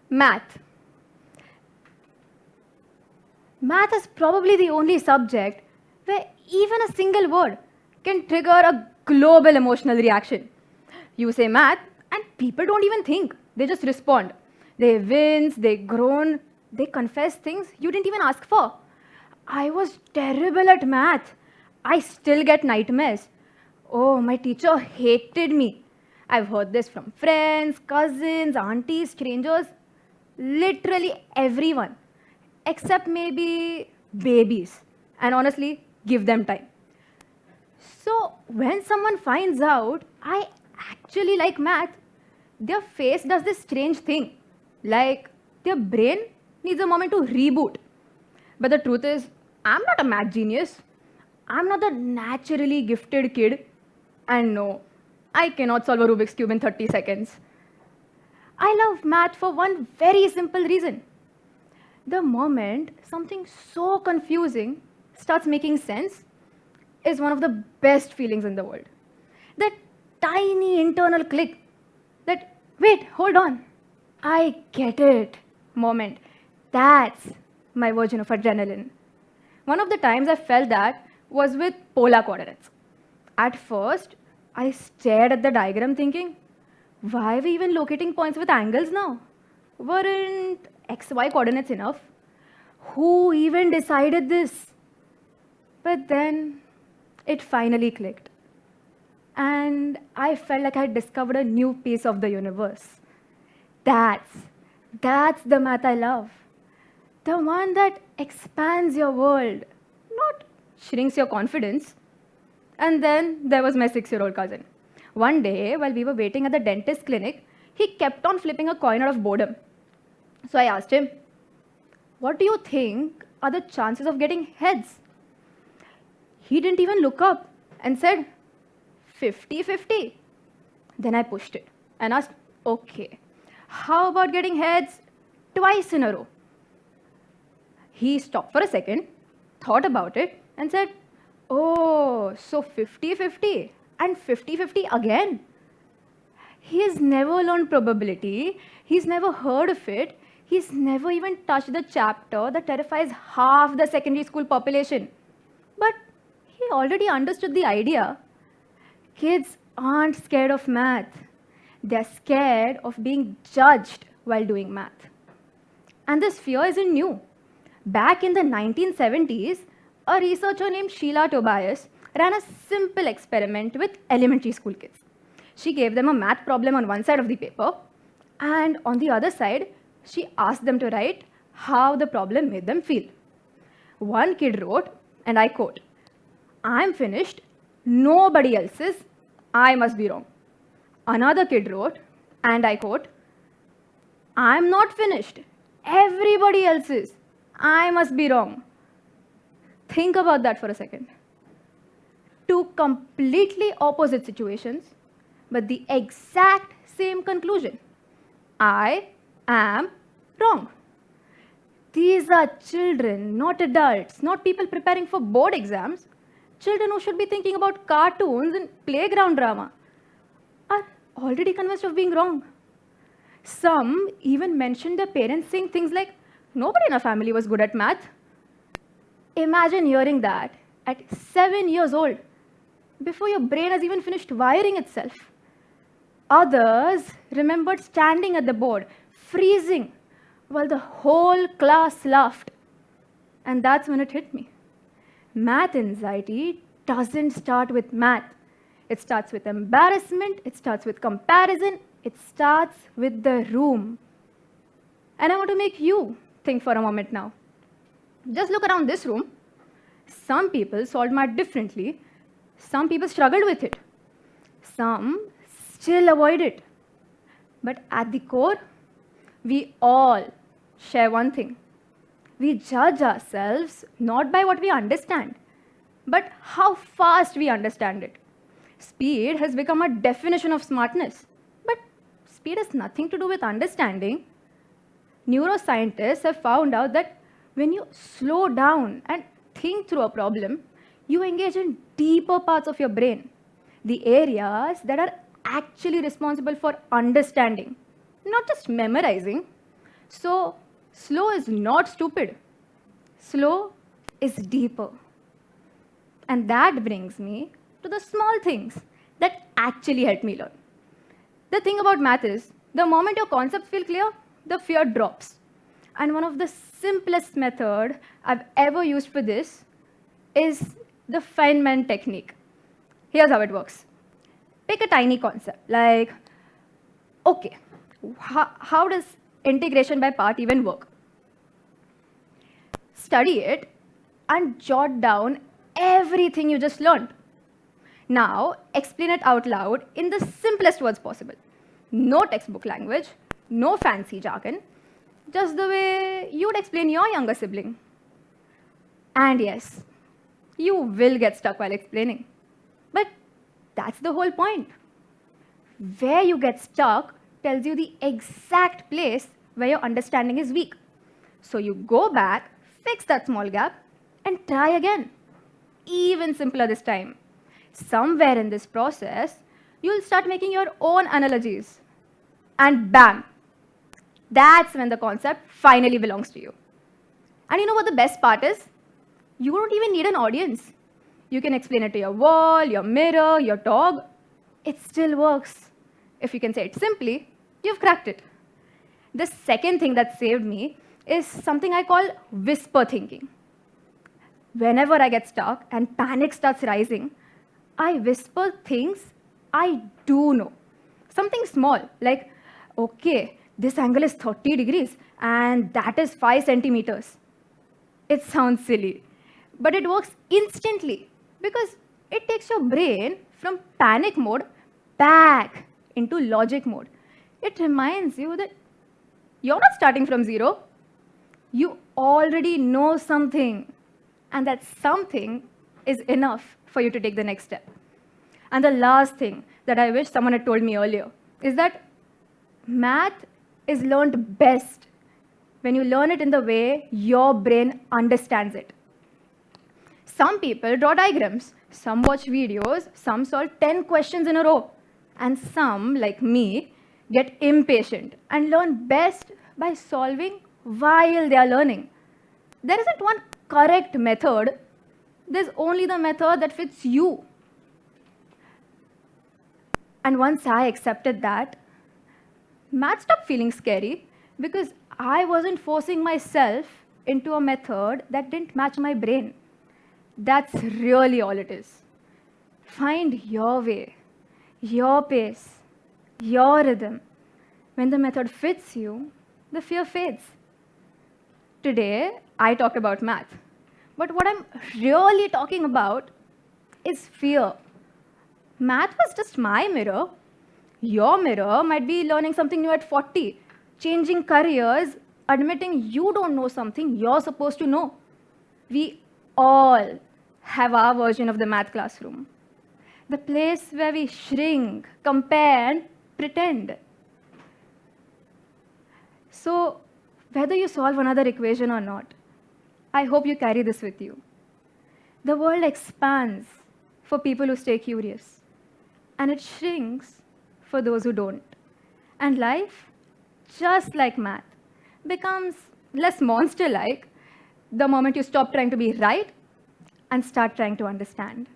Math. Math is probably the only subject where even a single word can trigger a global emotional reaction. You say math, and people don't even think, they just respond. They wince, they groan, they confess things you didn't even ask for. I was terrible at math. I still get nightmares. Oh, my teacher hated me. I've heard this from friends, cousins, aunties, strangers, literally everyone, except maybe babies. And honestly, give them time. So, when someone finds out I actually like math, their face does this strange thing. Like their brain needs a moment to reboot. But the truth is, I'm not a math genius. I'm not the naturally gifted kid. And no, I cannot solve a Rubik's Cube in 30 seconds. I love math for one very simple reason. The moment something so confusing starts making sense is one of the best feelings in the world. That tiny internal click, that, wait, hold on, I get it moment. That's my version of adrenaline. One of the times I felt that was with polar coordinates. At first, I stared at the diagram thinking, why are we even locating points with angles now? Weren't XY coordinates enough? Who even decided this? But then it finally clicked. And I felt like I had discovered a new piece of the universe. That's, that's the math I love. The one that expands your world, not shrinks your confidence. And then there was my 6-year-old cousin. One day, while we were waiting at the dentist clinic, he kept on flipping a coin out of boredom. So I asked him, what do you think are the chances of getting heads? He didn't even look up and said, 50-50. Then I pushed it and asked, okay, how about getting heads twice in a row? He stopped for a second, thought about it, and said, oh, so 50-50 and 50-50 again? He has never learned probability, he's never heard of it, he's never even touched the chapter that terrifies half the secondary school population. But he already understood the idea. Kids aren't scared of math. They're scared of being judged while doing math. And this fear isn't new. Back in the 1970s, a researcher named Sheila Tobias ran a simple experiment with elementary school kids. She gave them a math problem on one side of the paper, and on the other side, she asked them to write how the problem made them feel. One kid wrote, and I quote, I'm finished, nobody else is, I must be wrong. Another kid wrote, and I quote, I'm not finished, everybody else is, I must be wrong. Think about that for a second. Two completely opposite situations, but the exact same conclusion. I am wrong. These are children, not adults, not people preparing for board exams. Children who should be thinking about cartoons and playground drama are already convinced of being wrong. Some even mentioned their parents saying things like, nobody in our family was good at math. Imagine hearing that at 7 years old, before your brain has even finished wiring itself. Others remembered standing at the board, freezing, while the whole class laughed. And that's when it hit me. Math anxiety doesn't start with math. It starts with embarrassment, it starts with comparison, it starts with the room. And I want to make you think for a moment now. Just look around this room. Some people solved math differently. Some people struggled with it. Some still avoid it. But at the core, we all share one thing. We judge ourselves not by what we understand, but how fast we understand it. Speed has become a definition of smartness, but speed has nothing to do with understanding. Neuroscientists have found out that when you slow down and think through a problem, you engage in deeper parts of your brain, the areas that are actually responsible for understanding, not just memorizing. So, slow is not stupid. Slow is deeper. And that brings me to the small things that actually help me learn. The thing about math is, the moment your concepts feel clear, the fear drops. And one of the simplest method I've ever used for this is the Feynman technique. Here's how it works. Pick a tiny concept, like, okay, how does integration by part even work? Study it and jot down everything you just learned. Now, explain it out loud in the simplest words possible. No textbook language, no fancy jargon, just the way you'd explain your younger sibling. And yes, you will get stuck while explaining. But that's the whole point. Where you get stuck tells you the exact place where your understanding is weak. So you go back, fix that small gap, and try again. Even simpler this time. Somewhere in this process, you'll start making your own analogies. And bam, that's when the concept finally belongs to you. And you know what the best part is? You don't even need an audience. You can explain it to your wall, your mirror, your dog. It still works. If you can say it simply, you've cracked it. The second thing that saved me is something I call whisper thinking. Whenever I get stuck and panic starts rising, I whisper things I do know. Something small, like, okay, this angle is 30 degrees and that is 5 centimeters. It sounds silly, but it works instantly because it takes your brain from panic mode back into logic mode. It reminds you that you're not starting from zero. You already know something, and that something is enough for you to take the next step. And the last thing that I wish someone had told me earlier is that math is learned best when you learn it in the way your brain understands it. Some people draw diagrams, some watch videos, some solve 10 questions in a row, and some, like me, get impatient and learn best by solving while they are learning. There isn't one correct method, there's only the method that fits you. And once I accepted that, math stopped feeling scary because I wasn't forcing myself into a method that didn't match my brain. That's really all it is. Find your way, your pace, your rhythm. When the method fits you, the fear fades. Today, I talk about math. But what I'm really talking about is fear. Math was just my mirror. Your mirror might be learning something new at 40, changing careers, admitting you don't know something you're supposed to know. We all have our version of the math classroom. The place where we shrink, compare, and pretend. So, whether you solve another equation or not, I hope you carry this with you. The world expands for people who stay curious, and it shrinks for those who don't. And life, just like math, becomes less monster like the moment you stop trying to be right and start trying to understand.